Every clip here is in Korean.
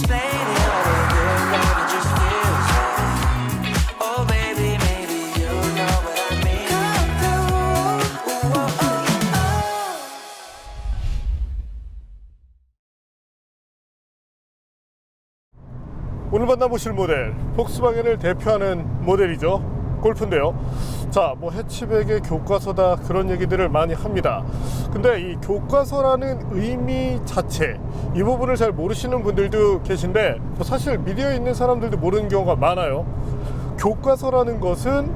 explain it. All the good love it just feels right. Oh baby, maybe you know what I mean. Come through. Ooh, oh, oh, oh. 오늘 만나보실 모델, 폭스바겐을 대표하는 모델이죠. 골프인데요. 자, 뭐 해치백의 교과서다 그런 얘기들을 많이 합니다. 근데 이 교과서라는 의미 자체, 이 부분을 잘 모르시는 분들도 계신데 뭐 사실 미디어에 있는 사람들도 모르는 경우가 많아요. 교과서라는 것은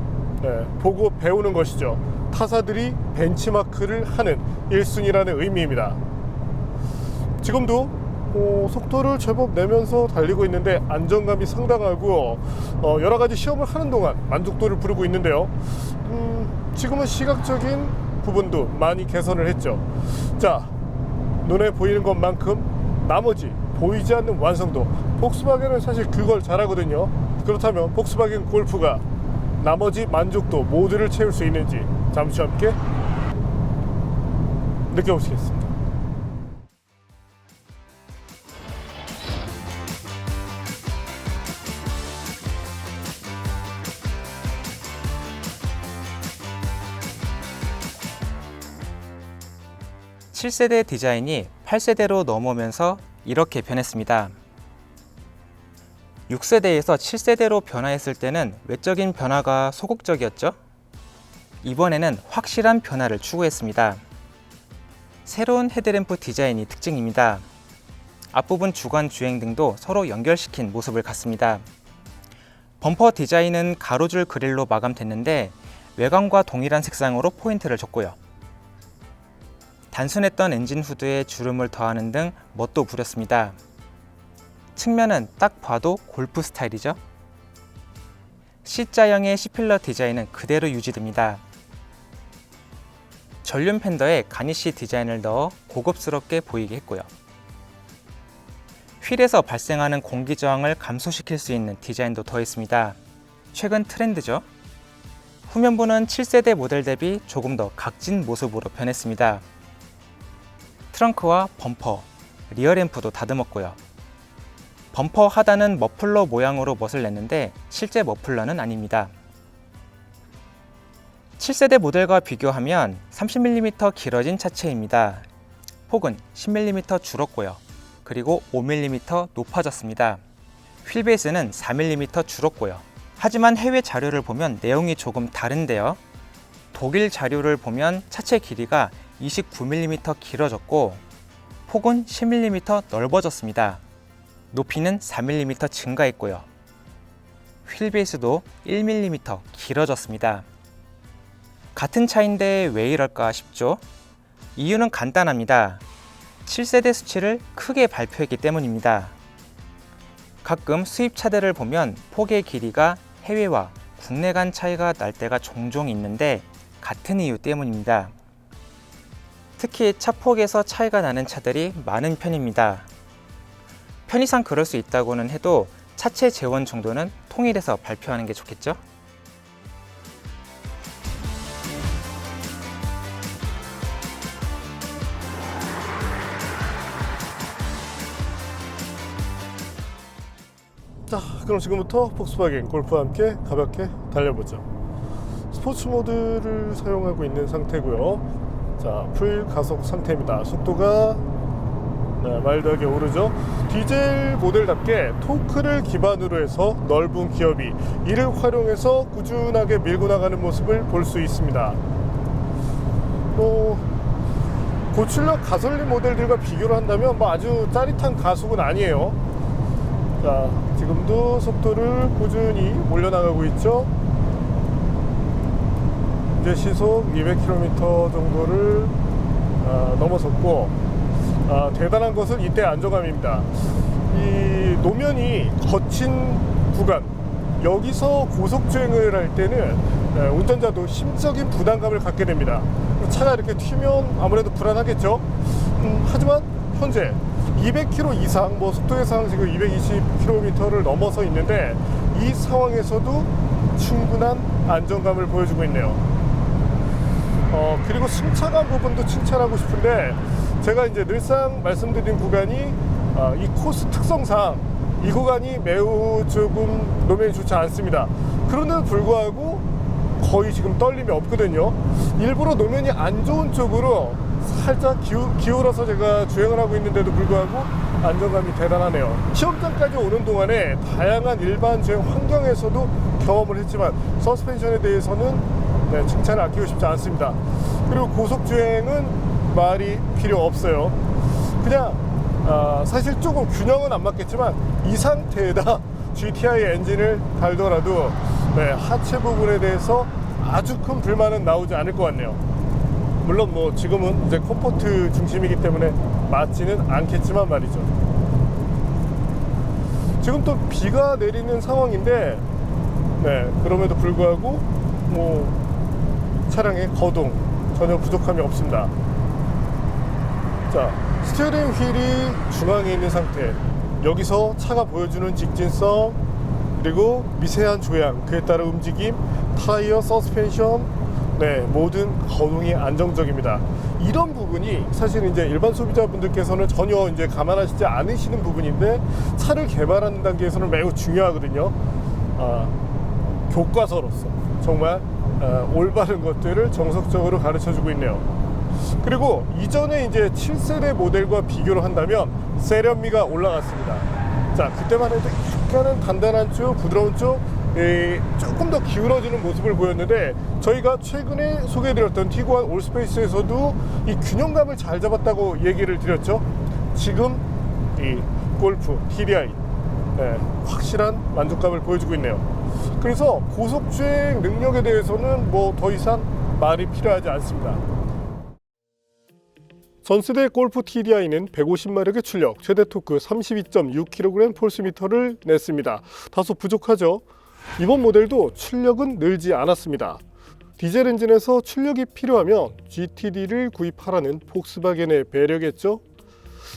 보고 배우는 것이죠. 타사들이 벤치마크를 하는 1순위라는 의미입니다. 지금도 속도를 제법 내면서 달리고 있는데 안정감이 상당하고 여러가지 시험을 하는 동안 만족도를 부르고 있는데요. 지금은 시각적인 부분도 많이 개선을 했죠. 자, 눈에 보이는 것만큼 나머지 보이지 않는 완성도, 폭스바겐은 사실 그걸 잘하거든요. 그렇다면 폭스바겐 골프가 나머지 만족도 모두를 채울 수 있는지 잠시 함께 느껴보시겠습니다. 칠 7세대 디자인이 8세대로 넘어오면서 이렇게 변했습니다. 6세대에서 7세대로 변화했을 때는 외적인 변화가 소극적이었죠. 이번에는 확실한 변화를 추구했습니다. 새로운 헤드램프 디자인이 특징입니다. 앞부분 주간 주행 등도 서로 연결시킨 모습을 갖습니다. 범퍼 디자인은 가로줄 그릴로 마감됐는데 외관과 동일한 색상으로 포인트를 줬고요. 단순했던 엔진 후드에 주름을 더하는 등 멋도 부렸습니다. 측면은 딱 봐도 골프 스타일이죠. C자형의 C필러 디자인은 그대로 유지됩니다. 전륜 팬더에 가니쉬 디자인을 넣어 고급스럽게 보이게 했고요. 휠에서 발생하는 공기 저항을 감소시킬 수 있는 디자인도 더했습니다. 최근 트렌드죠. 후면부는 7세대 모델 대비 조금 더 각진 모습으로 변했습니다. 트렁크와 범퍼, 리어램프도 다듬었고요. 범퍼 하단은 머플러 모양으로 멋을 냈는데 실제 머플러는 아닙니다. 7세대 모델과 비교하면 30mm 길어진 차체입니다. 폭은 10mm 줄었고요. 그리고 5mm 높아졌습니다. 휠베이스는 4mm 줄었고요. 하지만 해외 자료를 보면 내용이 조금 다른데요. 독일 자료를 보면 차체 길이가 29mm 길어졌고 폭은 10mm 넓어졌습니다. 높이는 4mm 증가했고요. 휠베이스도 1mm 길어졌습니다. 같은 차인데 왜 이럴까 싶죠? 이유는 간단합니다. 7세대 수치를 크게 발표했기 때문입니다. 가끔 수입차들을 보면 폭의 길이가 해외와 국내 간 차이가 날 때가 종종 있는데 같은 이유 때문입니다. 특히 차폭에서 차이가 나는 차들이 많은 편입니다. 편의상 그럴 수 있다고는 해도 차체 재원 정도는 통일해서 발표하는 게 좋겠죠? 자, 그럼 지금부터 폭스바겐 골프와 함께 가볍게 달려보죠. 스포츠 모드를 사용하고 있는 상태고요. 자, 풀 가속 상태입니다. 속도가 마일드하게 오르죠. 디젤 모델답게 토크를 기반으로 해서 넓은 기어비, 이를 활용해서 꾸준하게 밀고 나가는 모습을 볼 수 있습니다. 고출력 가솔린 모델들과 비교를 한다면 아주 짜릿한 가속은 아니에요. 자, 지금도 속도를 꾸준히 올려나가고 있죠. 이제 시속 200km 정도를 넘어섰고, 대단한 것은 이때 안정감입니다. 이 노면이 거친 구간, 여기서 고속주행을 할 때는 운전자도 심적인 부담감을 갖게 됩니다. 차가 이렇게 튀면 아무래도 불안하겠죠. 하지만 현재 200km 이상, 속도 예상 지금 220km를 넘어서 있는데 이 상황에서도 충분한 안정감을 보여주고 있네요. 그리고 승차감 부분도 칭찬하고 싶은데, 제가 이제 늘상 말씀드린 구간이 이 코스 특성상 이 구간이 매우 조금 노면이 좋지 않습니다. 그런데도 불구하고 거의 지금 떨림이 없거든요. 일부러 노면이 안 좋은 쪽으로 살짝 기울어서 제가 주행을 하고 있는데도 불구하고 안정감이 대단하네요. 시험장까지 오는 동안에 다양한 일반 주행 환경에서도 경험을 했지만 서스펜션에 대해서는 칭찬을 아끼고 싶지 않습니다. 그리고 고속주행은 말이 필요 없어요. 그냥 사실 조금 균형은 안 맞겠지만 이 상태에다 GTI 엔진을 달더라도 하체 부분에 대해서 아주 큰 불만은 나오지 않을 것 같네요. 물론 뭐 지금은 이제 컴포트 중심이기 때문에 맞지는 않겠지만 말이죠. 지금 또 비가 내리는 상황인데 그럼에도 불구하고 뭐 차량의 거동 전혀 부족함이 없습니다. 자, 스티어링 휠이 중앙에 있는 상태, 여기서 차가 보여주는 직진성 그리고 미세한 조향, 그에 따른 움직임, 타이어, 서스펜션, 모든 거동이 안정적입니다. 이런 부분이 사실 이제 일반 소비자분들께서는 전혀 이제 감안하시지 않으시는 부분인데 차를 개발하는 단계에서는 매우 중요하거든요. 교과서로서 정말 올바른 것들을 정석적으로 가르쳐주고 있네요. 그리고 이전에 이제 7세대 모델과 비교를 한다면 세련미가 올라갔습니다. 자, 그때만 해도 약간은 단단한 쪽, 부드러운 쪽, 조금 더 기울어지는 모습을 보였는데 저희가 최근에 소개해드렸던 티구안 올스페이스에서도 이 균형감을 잘 잡았다고 얘기를 드렸죠. 지금 이 골프 TDI 확실한 만족감을 보여주고 있네요. 그래서 고속주행 능력에 대해서는 뭐 더 이상 말이 필요하지 않습니다. 전세대 골프 TDI는 150마력의 출력, 최대 토크 32.6kg 폴스미터를 냈습니다. 다소 부족하죠? 이번 모델도 출력은 늘지 않았습니다. 디젤 엔진에서 출력이 필요하면 GTD를 구입하라는 폭스바겐의 배려겠죠?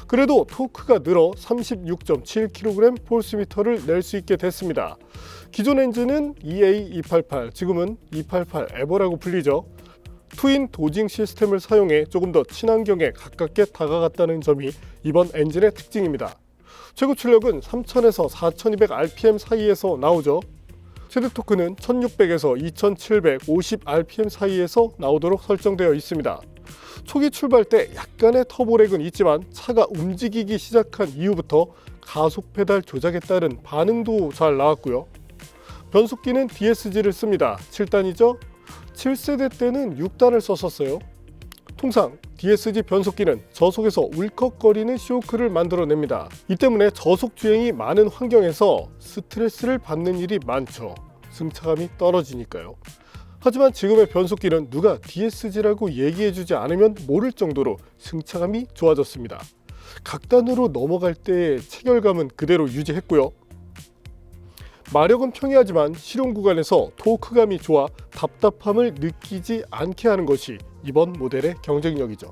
그래도 토크가 늘어 36.7kg 폴스미터를 낼 수 있게 됐습니다. 기존 엔진은 EA288, 지금은 288 에버라고 불리죠. 트윈 도징 시스템을 사용해 조금 더 친환경에 가깝게 다가갔다는 점이 이번 엔진의 특징입니다. 최고 출력은 3000에서 4200rpm 사이에서 나오죠. 최대 토크는 1600에서 2750rpm 사이에서 나오도록 설정되어 있습니다. 초기 출발 때 약간의 터보렉은 있지만 차가 움직이기 시작한 이후부터 가속 페달 조작에 따른 반응도 잘 나왔고요. 변속기는 DSG를 씁니다. 7단이죠? 7세대 때는 6단을 썼었어요. 통상 DSG 변속기는 저속에서 울컥거리는 쇼크를 만들어냅니다. 이 때문에 저속 주행이 많은 환경에서 스트레스를 받는 일이 많죠. 승차감이 떨어지니까요. 하지만 지금의 변속기는 누가 DSG라고 얘기해주지 않으면 모를 정도로 승차감이 좋아졌습니다. 각단으로 넘어갈 때의 체결감은 그대로 유지했고요. 마력은 평이하지만 실용 구간에서 토크감이 좋아 답답함을 느끼지 않게 하는 것이 이번 모델의 경쟁력이죠.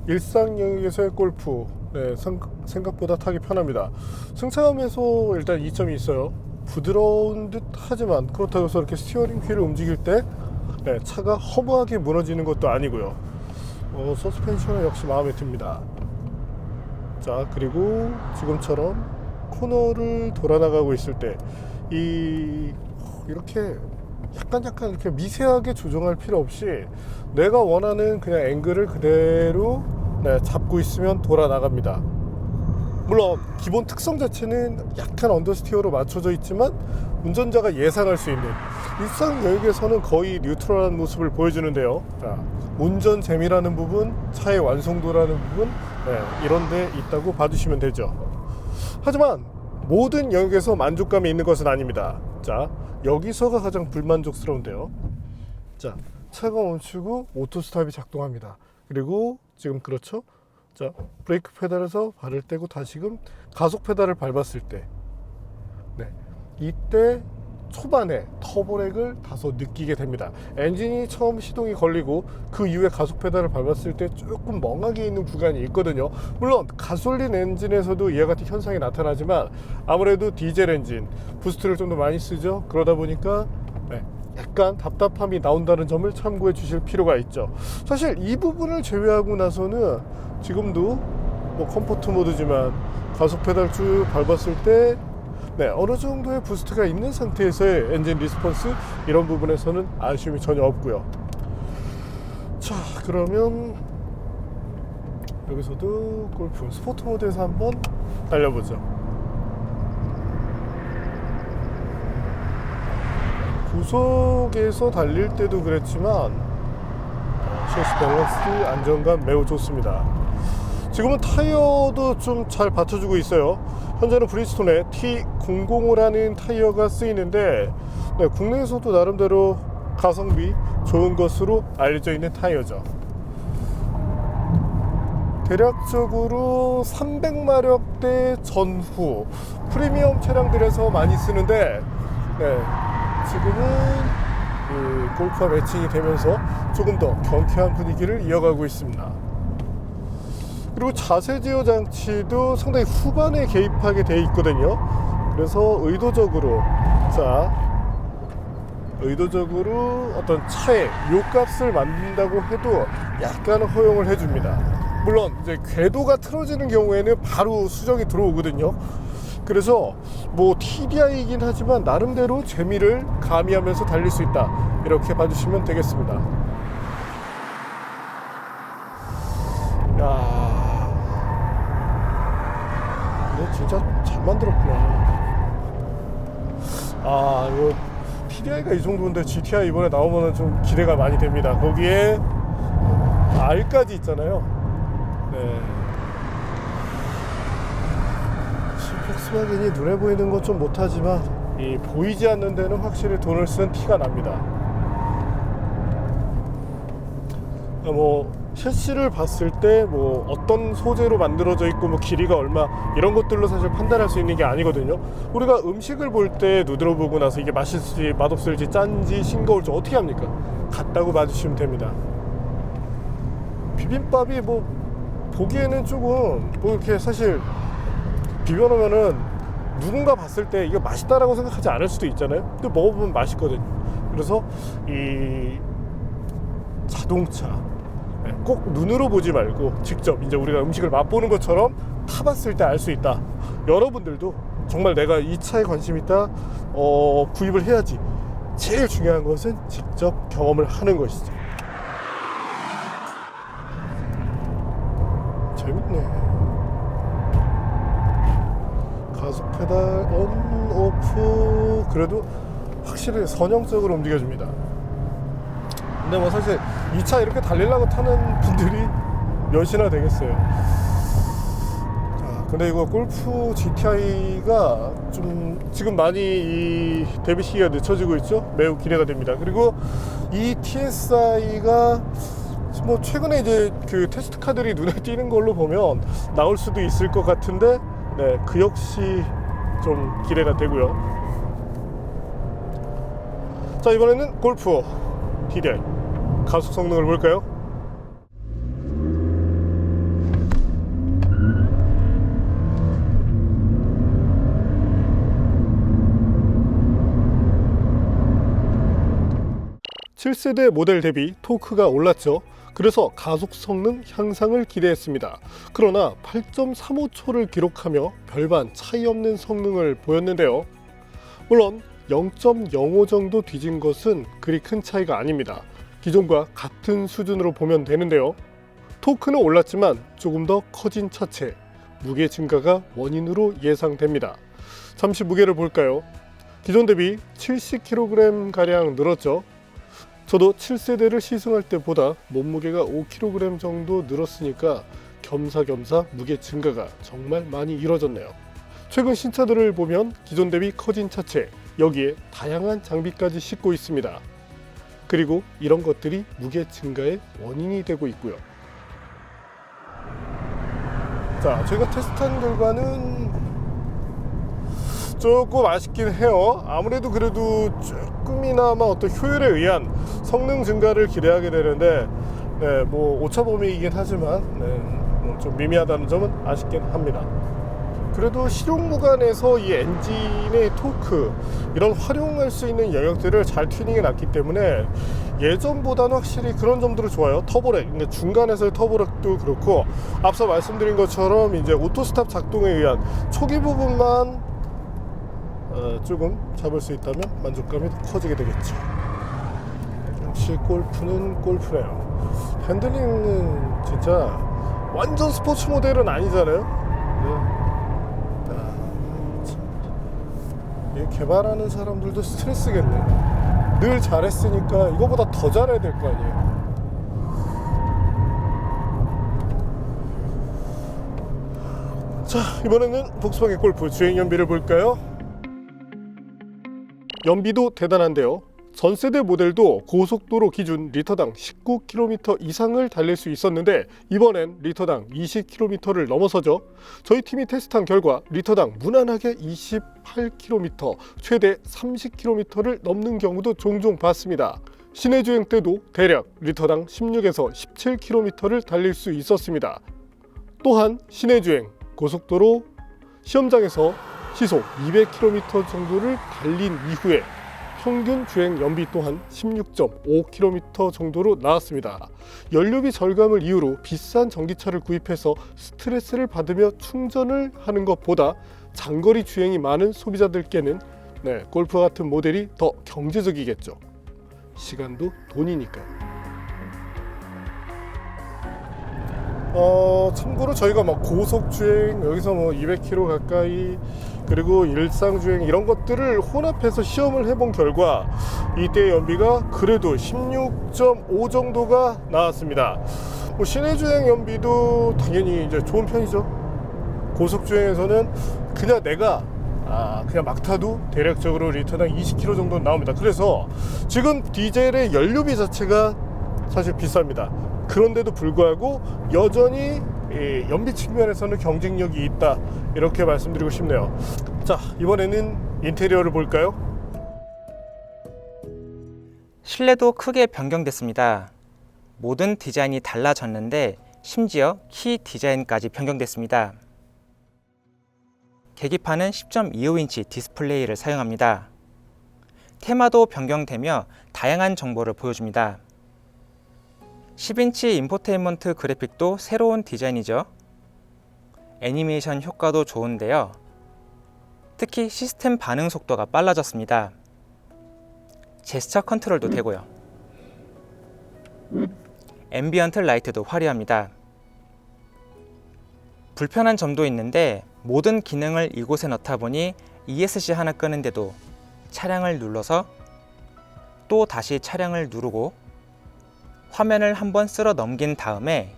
일상 영역에서의 골프, 생각보다 타기 편합니다. 승차감에서 일단 이점이 있어요. 부드러운 듯 하지만 그렇다고 해서 이렇게 스티어링 휠을 움직일 때 차가 허무하게 무너지는 것도 아니고요. 서스펜션은 역시 마음에 듭니다. 자, 그리고 지금처럼 코너를 돌아 나가고 있을 때 이렇게 약간 이렇게 미세하게 조정할 필요 없이 내가 원하는 그냥 앵글을 그대로 잡고 있으면 돌아 나갑니다. 물론 기본 특성 자체는 약간 언더스티어로 맞춰져 있지만 운전자가 예상할 수 있는 일상 여역에서는 거의 뉴트럴한 모습을 보여주는데요. 자, 운전 재미라는 부분, 차의 완성도라는 부분, 이런 데 있다고 봐주시면 되죠. 하지만 모든 영역에서 만족감이 있는 것은 아닙니다. 자, 여기서가 가장 불만족스러운데요. 자, 차가 멈추고 오토 스탑이 작동합니다. 그리고 지금 그렇죠? 자, 브레이크 페달에서 발을 떼고 다시금 가속 페달을 밟았을 때, 이때 초반에 터보렉을 다소 느끼게 됩니다. 엔진이 처음 시동이 걸리고 그 이후에 가속 페달을 밟았을 때 조금 멍하게 있는 구간이 있거든요. 물론 가솔린 엔진에서도 이와 같은 현상이 나타나지만 아무래도 디젤 엔진 부스트를 좀 더 많이 쓰죠. 그러다 보니까 약간 답답함이 나온다는 점을 참고해 주실 필요가 있죠. 사실 이 부분을 제외하고 나서는 지금도 뭐 컴포트 모드지만 가속 페달 쭉 밟았을 때 네, 어느 정도의 부스트가 있는 상태에서의 엔진 리스폰스 이런 부분에서는 아쉬움이 전혀 없고요. 자, 그러면 여기서도 골프 스포트 모드에서 한번 달려보죠. 구속에서 달릴 때도 그랬지만 셰시 밸런스 안정감 매우 좋습니다. 지금은 타이어도 좀 잘 받쳐주고 있어요. 현재는 브리지스톤의 T005라는 타이어가 쓰이는데 네, 국내에서도 나름대로 가성비 좋은 것으로 알려져 있는 타이어죠. 대략적으로 300마력대 전후 프리미엄 차량들에서 많이 쓰는데 네, 지금은 이 골프와 매칭이 되면서 조금 더 경쾌한 분위기를 이어가고 있습니다. 그리고 자세 제어 장치도 상당히 후반에 개입하게 돼 있거든요. 그래서 의도적으로 어떤 차의 요값을 만든다고 해도 약간은 허용을 해줍니다. 물론 이제 궤도가 틀어지는 경우에는 바로 수정이 들어오거든요. 그래서 뭐 TDI이긴 하지만 나름대로 재미를 가미하면서 달릴 수 있다, 이렇게 봐주시면 되겠습니다. 야, 근데 진짜 잘 만들었구나. 아, 이거 TDI가 이 정도인데 GTI 이번에 나오면 좀 기대가 많이 됩니다. 거기에 R까지 있잖아요. 네. 폭스바겐이 눈에 보이는 건 좀 못하지만 이 보이지 않는 데는 확실히 돈을 쓴 티가 납니다. 뭐 셰시를 봤을 때 뭐 어떤 소재로 만들어져 있고 뭐 길이가 얼마 이런 것들로 사실 판단할 수 있는 게 아니거든요. 우리가 음식을 볼 때 눈으로 보고 나서 이게 맛있을지 맛없을지 짠지 싱거울지 어떻게 합니까? 같다고 봐주시면 됩니다. 비빔밥이 뭐 보기에는 조금 뭐 이렇게 사실 비벼놓으면은 누군가 봤을 때 이거 맛있다라고 생각하지 않을 수도 있잖아요. 근데 먹어보면 맛있거든요. 그래서 이 자동차 꼭 눈으로 보지 말고 직접 이제 우리가 음식을 맛보는 것처럼 타봤을 때 알 수 있다. 여러분들도 정말 내가 이 차에 관심 있다, 구입을 해야지. 제일 중요한 것은 직접 경험을 하는 것이죠. 재밌네. 가속 페달 온, 오프, 그래도 확실히 선형적으로 움직여줍니다. 근데 뭐 사실 이 차 이렇게 달리려고 타는 분들이 몇이나 되겠어요. 자, 근데 이거 골프 GTI가 좀 지금 많이 이 데뷔 시기가 늦춰지고 있죠. 매우 기대가 됩니다. 그리고 이 TSI가 뭐 최근에 이제 그 테스트 카들이 눈에 띄는 걸로 보면 나올 수도 있을 것 같은데 네, 그 역시 좀 기대가 되고요. 자, 이번에는 골프 TDI 가속 성능을 볼까요? (7세대) 모델 대비 토크가 올랐죠. 그래서 가속 성능 향상을 기대했습니다. 그러나 8.35초를 기록하며 별반 차이 없는 성능을 보였는데요. 물론 0.05 정도 뒤진 것은 그리 큰 차이가 아닙니다. 기존과 같은 수준으로 보면 되는데요. 토크는 올랐지만 조금 더 커진 차체, 무게 증가가 원인으로 예상됩니다. 잠시 무게를 볼까요? 기존 대비 70kg가량 늘었죠. 저도 7세대를 시승할 때보다 몸무게가 5kg 정도 늘었으니까 겸사겸사 무게 증가가 정말 많이 이뤄졌네요. 최근 신차들을 보면 기존 대비 커진 차체, 여기에 다양한 장비까지 싣고 있습니다. 그리고 이런 것들이 무게 증가의 원인이 되고 있고요. 자, 저희가 테스트한 결과는 조금 아쉽긴 해요. 아무래도 그래도 조금이나마 어떤 효율에 의한 성능 증가를 기대하게 되는데 네, 뭐 오차 범위이긴 하지만 네, 좀 미미하다는 점은 아쉽긴 합니다. 그래도 실용 구간에서 이 엔진의 토크 이런 활용할 수 있는 영역들을 잘 튜닝해 놨기 때문에 예전보다는 확실히 그런 점들은 좋아요. 터보렉, 그러니까 중간에서의 터보렉도 그렇고 앞서 말씀드린 것처럼 이제 오토스탑 작동에 의한 초기 부분만 조금 잡을 수 있다면 만족감이 더 커지게 되겠죠. 역시 골프는 골프네요. 핸들링은 진짜 완전 스포츠 모델은 아니잖아요. 이 개발하는 사람들도 스트레스겠네. 늘 잘했으니까 이거보다 더 잘해야 될 거 아니에요. 자, 이번에는 폭스바겐 골프 주행 연비를 볼까요? 연비도 대단한데요. 전세대 모델도 고속도로 기준 리터당 19km 이상을 달릴 수 있었는데 이번엔 리터당 20km를 넘어서죠. 저희 팀이 테스트한 결과 리터당 무난하게 28km, 최대 30km를 넘는 경우도 종종 봤습니다. 시내 주행 때도 대략 리터당 16에서 17km를 달릴 수 있었습니다. 또한 시내 주행, 고속도로 시험장에서 시속 200km 정도를 달린 이후에 평균 주행 연비 또한 16.5km 정도로 나왔습니다. 연료비 절감을 이유로 비싼 전기차를 구입해서 스트레스를 받으며 충전을 하는 것보다 장거리 주행이 많은 소비자들께는 골프와 같은 모델이 더 경제적이겠죠. 시간도 돈이니까요. 참고로 저희가 막 고속 주행 여기서 뭐 200km 가까이 그리고 일상 주행 이런 것들을 혼합해서 시험을 해본 결과 이때의 연비가 그래도 16.5 정도가 나왔습니다. 뭐 시내 주행 연비도 당연히 이제 좋은 편이죠. 고속 주행에서는 그냥 내가 그냥 막 타도 대략적으로 리터당 20km 정도 나옵니다. 그래서 지금 디젤의 연료비 자체가 사실 비쌉니다. 그런데도 불구하고 여전히 연비 측면에서는 경쟁력이 있다, 이렇게 말씀드리고 싶네요. 자, 이번에는 인테리어를 볼까요? 실내도 크게 변경됐습니다. 모든 디자인이 달라졌는데 심지어 키 디자인까지 변경됐습니다. 계기판은 10.25인치 디스플레이를 사용합니다. 테마도 변경되며 다양한 정보를 보여줍니다. 10인치 인포테인먼트 그래픽도 새로운 디자인이죠. 애니메이션 효과도 좋은데요. 특히 시스템 반응 속도가 빨라졌습니다. 제스처 컨트롤도 되고요. 앰비언트 라이트도 화려합니다. 불편한 점도 있는데 모든 기능을 이곳에 넣다 보니 ESC 하나 끄는데도 차량을 눌러서 또 다시 차량을 누르고 화면을 한번 쓸어 넘긴 다음에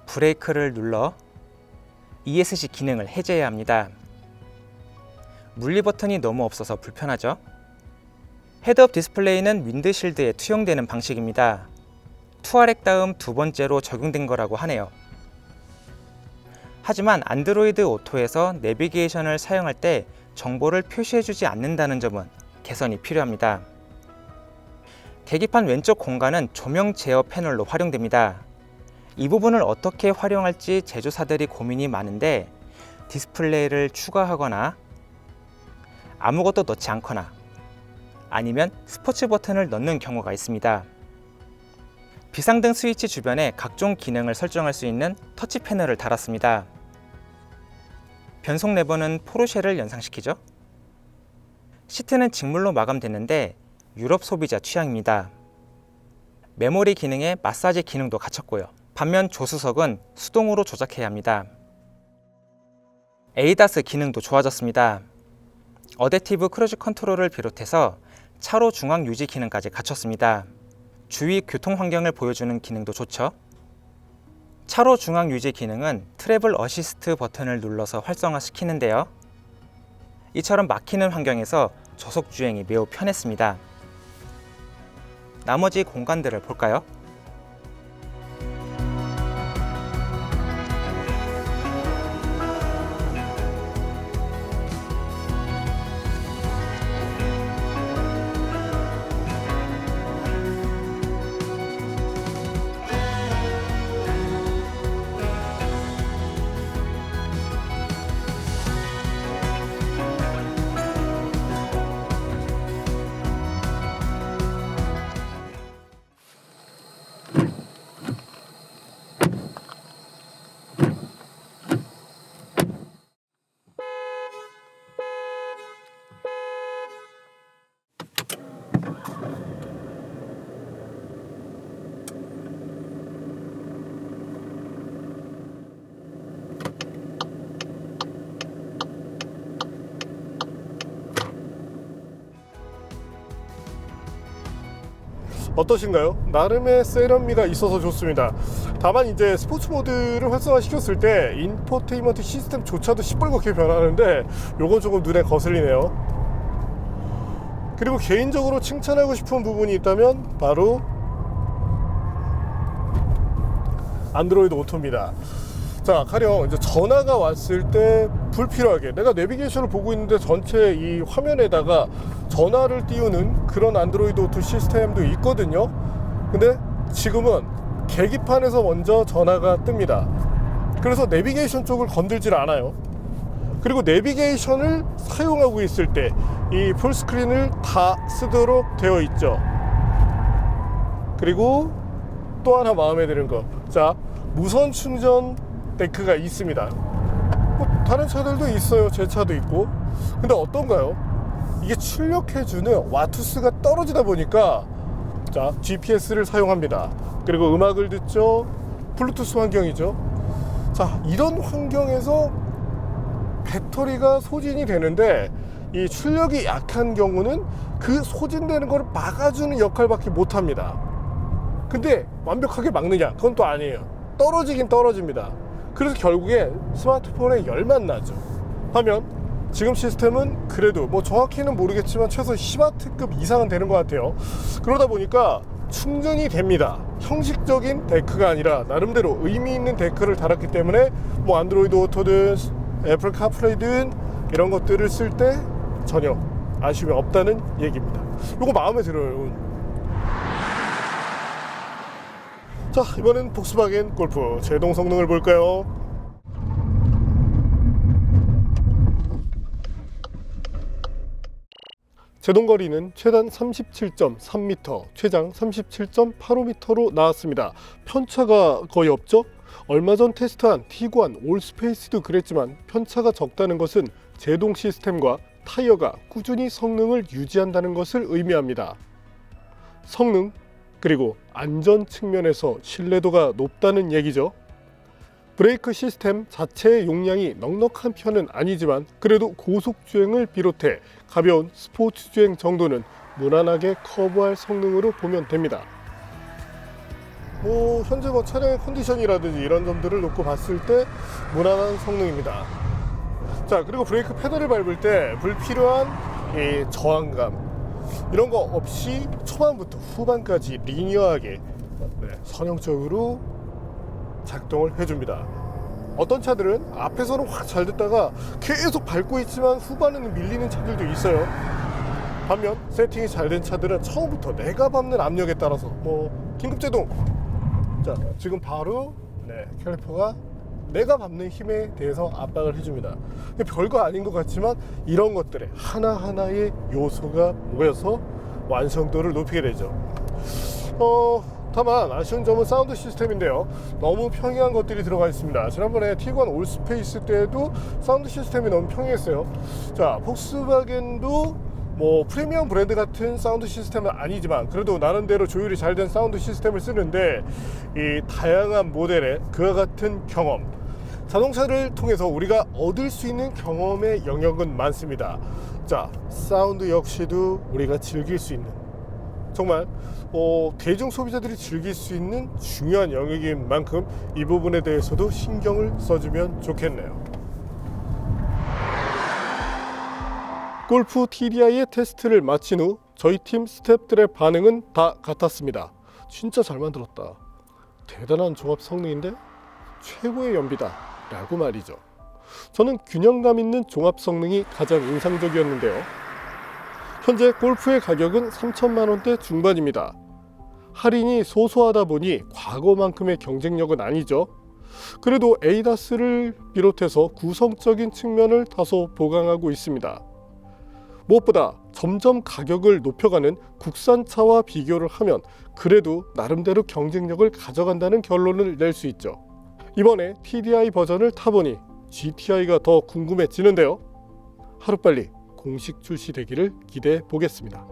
브레이크를 눌러 ESC 기능을 해제해야 합니다. 물리 버튼이 너무 없어서 불편하죠. 헤드업 디스플레이는 윈드실드에 투영되는 방식입니다. 투아렉 다음 두 번째로 적용된 거라고 하네요. 하지만 안드로이드 오토에서 내비게이션을 사용할 때 정보를 표시해주지 않는다는 점은 개선이 필요합니다. 계기판 왼쪽 공간은 조명 제어 패널로 활용됩니다. 이 부분을 어떻게 활용할지 제조사들이 고민이 많은데 디스플레이를 추가하거나 아무것도 넣지 않거나 아니면 스포츠 버튼을 넣는 경우가 있습니다. 비상등 스위치 주변에 각종 기능을 설정할 수 있는 터치 패널을 달았습니다. 변속 레버는 포르쉐를 연상시키죠. 시트는 직물로 마감됐는데 유럽 소비자 취향입니다. 메모리 기능에 마사지 기능도 갖췄고요. 반면 조수석은 수동으로 조작해야 합니다. 에이다스 기능도 좋아졌습니다. 어댑티브 크루즈 컨트롤을 비롯해서 차로 중앙 유지 기능까지 갖췄습니다. 주위 교통 환경을 보여주는 기능도 좋죠. 차로 중앙 유지 기능은 트래블 어시스트 버튼을 눌러서 활성화시키는데요. 이처럼 막히는 환경에서 저속 주행이 매우 편했습니다. 나머지 공간들을 볼까요? 어떠신가요? 나름의 세련미가 있어서 좋습니다. 다만 이제 스포츠 모드를 활성화시켰을 때 인포테인먼트 시스템조차도 시뻘겋게 변하는데 요건 조금 눈에 거슬리네요. 그리고 개인적으로 칭찬하고 싶은 부분이 있다면 바로 안드로이드 오토입니다. 자, 가령 이제 전화가 왔을 때 불필요하게 내가 내비게이션을 보고 있는데 전체 이 화면에다가 전화를 띄우는 그런 안드로이드 오토 시스템도 있거든요. 근데 지금은 계기판에서 먼저 전화가 뜹니다. 그래서 내비게이션 쪽을 건들질 않아요. 그리고 내비게이션을 사용하고 있을 때 이 풀스크린을 다 쓰도록 되어 있죠. 그리고 또 하나 마음에 드는 거, 자, 무선 충전 데크가 있습니다. 뭐 다른 차들도 있어요. 제 차도 있고. 근데 어떤가요? 이게 출력해주는 와트수가 떨어지다 보니까 자, GPS를 사용합니다. 그리고 음악을 듣죠. 블루투스 환경이죠. 자, 이런 환경에서 배터리가 소진이 되는데 이 출력이 약한 경우는 그 소진되는 걸 막아주는 역할밖에 못합니다. 근데 완벽하게 막느냐? 그건 또 아니에요. 떨어지긴 떨어집니다. 그래서 결국에 스마트폰에 열만 나죠. 하면 지금 시스템은 그래도 뭐 정확히는 모르겠지만 최소 10W급 이상은 되는 것 같아요. 그러다 보니까 충전이 됩니다. 형식적인 데크가 아니라 나름대로 의미 있는 데크를 달았기 때문에 뭐 안드로이드 오토든 애플 카플레이든 이런 것들을 쓸 때 전혀 아쉬움이 없다는 얘기입니다. 이거 마음에 들어요. 자, 이번엔 폭스바겐 골프 제동 성능을 볼까요? 제동 거리는 최단 37.3m, 최장 37.85m로 나왔습니다. 편차가 거의 없죠? 얼마 전 테스트한 티구안 올스페이스도 그랬지만 편차가 적다는 것은 제동 시스템과 타이어가 꾸준히 성능을 유지한다는 것을 의미합니다. 성능 그리고 안전 측면에서 신뢰도가 높다는 얘기죠. 브레이크 시스템 자체의 용량이 넉넉한 편은 아니지만 그래도 고속주행을 비롯해 가벼운 스포츠 주행 정도는 무난하게 커버할 성능으로 보면 됩니다. 뭐 현재 뭐 차량의 컨디션이라든지 이런 점들을 놓고 봤을 때 무난한 성능입니다. 자, 그리고 브레이크 페달을 밟을 때 불필요한 이 저항감 이런 거 없이 초반부터 후반까지 리니어하게 선형적으로 작동을 해줍니다. 어떤 차들은 앞에서는 확 잘 듣다가 계속 밟고 있지만 후반에는 밀리는 차들도 있어요. 반면 세팅이 잘 된 차들은 처음부터 내가 밟는 압력에 따라서 뭐 긴급제동, 자, 지금 바로 캘리퍼가 내가 밟는 힘에 대해서 압박을 해줍니다. 별거 아닌 것 같지만 이런 것들에 하나하나의 요소가 모여서 완성도를 높이게 되죠. 다만 아쉬운 점은 사운드 시스템인데요. 너무 평이한 것들이 들어가 있습니다. 지난번에 티구안 올스페이스 때도 사운드 시스템이 너무 평이했어요. 자, 폭스바겐도 뭐 프리미엄 브랜드 같은 사운드 시스템은 아니지만 그래도 나름대로 조율이 잘 된 사운드 시스템을 쓰는데 이 다양한 모델의 그와 같은 경험, 자동차를 통해서 우리가 얻을 수 있는 경험의 영역은 많습니다. 자, 사운드 역시도 우리가 즐길 수 있는, 정말 대중 소비자들이 즐길 수 있는 중요한 영역인 만큼 이 부분에 대해서도 신경을 써주면 좋겠네요. 골프 TDI의 테스트를 마친 후 저희 팀 스태프들의 반응은 다 같았습니다. 진짜 잘 만들었다. 대단한 종합 성능인데 최고의 연비다 라고 말이죠. 저는 균형감 있는 종합 성능이 가장 인상적이었는데요. 현재 골프의 가격은 3천만 원대 중반입니다. 할인이 소소하다 보니 과거만큼의 경쟁력은 아니죠. 그래도 에이다스를 비롯해서 구성적인 측면을 다소 보강하고 있습니다. 무엇보다 점점 가격을 높여가는 국산차와 비교를 하면 그래도 나름대로 경쟁력을 가져간다는 결론을 낼 수 있죠. 이번에 TDI 버전을 타보니 GTI가 더 궁금해지는데요. 하루빨리 공식 출시되기를 기대해 보겠습니다.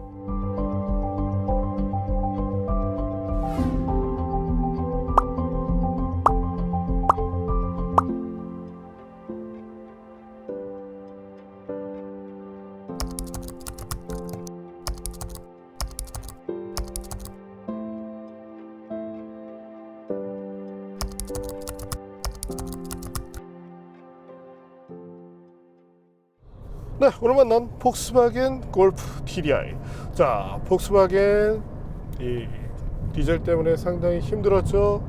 네, 오늘 만난 폭스바겐 골프 TDI. 자, 폭스바겐 이 디젤 때문에 상당히 힘들었죠.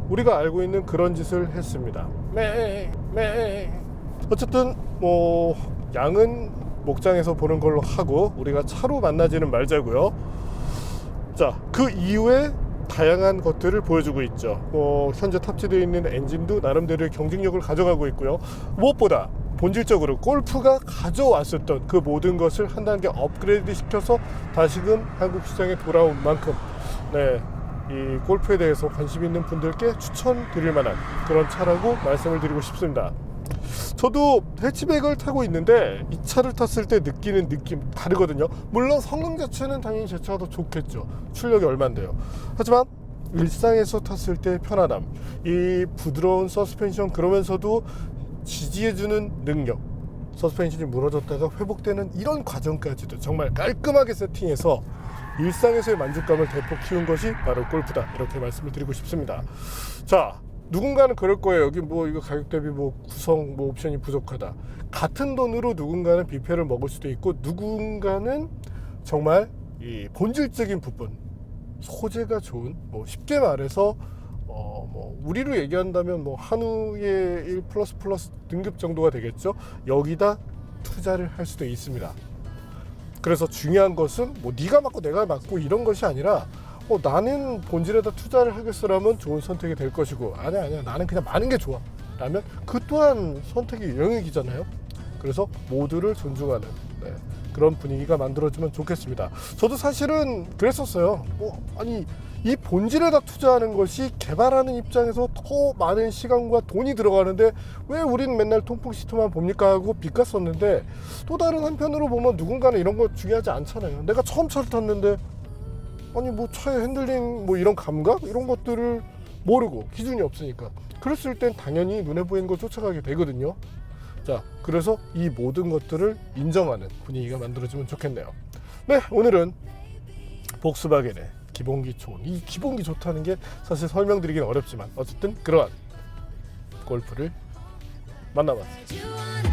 우리가 알고 있는 그런 짓을 했습니다. 어쨌든 뭐 양은 목장에서 보는 걸로 하고 우리가 차로 만나지는 말자고요. 자, 그 이후에 다양한 것들을 보여주고 있죠. 현재 탑재되어 있는 엔진도 나름대로의 경쟁력을 가져가고 있고요. 무엇보다 본질적으로 골프가 가져왔었던 그 모든 것을 한 단계 업그레이드 시켜서 다시금 한국 시장에 돌아온 만큼 이 골프에 대해서 관심 있는 분들께 추천드릴 만한 그런 차라고 말씀을 드리고 싶습니다. 저도 해치백을 타고 있는데 이 차를 탔을 때 느끼는 느낌 다르거든요. 물론 성능 자체는 당연히 제 차가 더 좋겠죠. 출력이 얼만데요. 하지만 일상에서 탔을 때 편안함, 이 부드러운 서스펜션, 그러면서도 지지해주는 능력, 서스펜션이 무너졌다가 회복되는 이런 과정까지도 정말 깔끔하게 세팅해서 일상에서의 만족감을 대폭 키운 것이 바로 골프다, 이렇게 말씀을 드리고 싶습니다. 자, 누군가는 그럴 거예요. 여기 뭐 이거 가격 대비 뭐 구성 뭐 옵션이 부족하다. 같은 돈으로 누군가는 뷔페를 먹을 수도 있고, 누군가는 정말 이 본질적인 부분, 소재가 좋은, 뭐 쉽게 말해서 뭐 우리로 얘기한다면 뭐 한우의 1++ 등급 정도가 되겠죠. 여기다 투자를 할 수도 있습니다. 그래서 중요한 것은 뭐 네가 맞고 내가 맞고 이런 것이 아니라 나는 본질에다 투자를 하겠어라면 좋은 선택이 될 것이고, 아니야 나는 그냥 많은 게 좋아 라면 그 또한 선택의 영역이잖아요. 그래서 모두를 존중하는 그런 분위기가 만들어지면 좋겠습니다. 저도 사실은 그랬었어요. 아니 이 본질에다 투자하는 것이 개발하는 입장에서 더 많은 시간과 돈이 들어가는데 왜 우린 맨날 통풍 시트만 봅니까 하고 비꼈었는데, 또 다른 한편으로 보면 누군가는 이런 거 중요하지 않잖아요. 내가 처음 차를 탔는데 아니 뭐 차의 핸들링 뭐 이런 감각 이런 것들을 모르고 기준이 없으니까 그랬을 땐 당연히 눈에 보이는 걸 쫓아가게 되거든요. 자, 그래서 이 모든 것들을 인정하는 분위기가 만들어지면 좋겠네요. 네, 오늘은 폭스바겐의 기본기 좋은, 이 기본기 좋다는 게 사실 설명드리기는 어렵지만 어쨌든 그러한 골프를 만나봤습니다.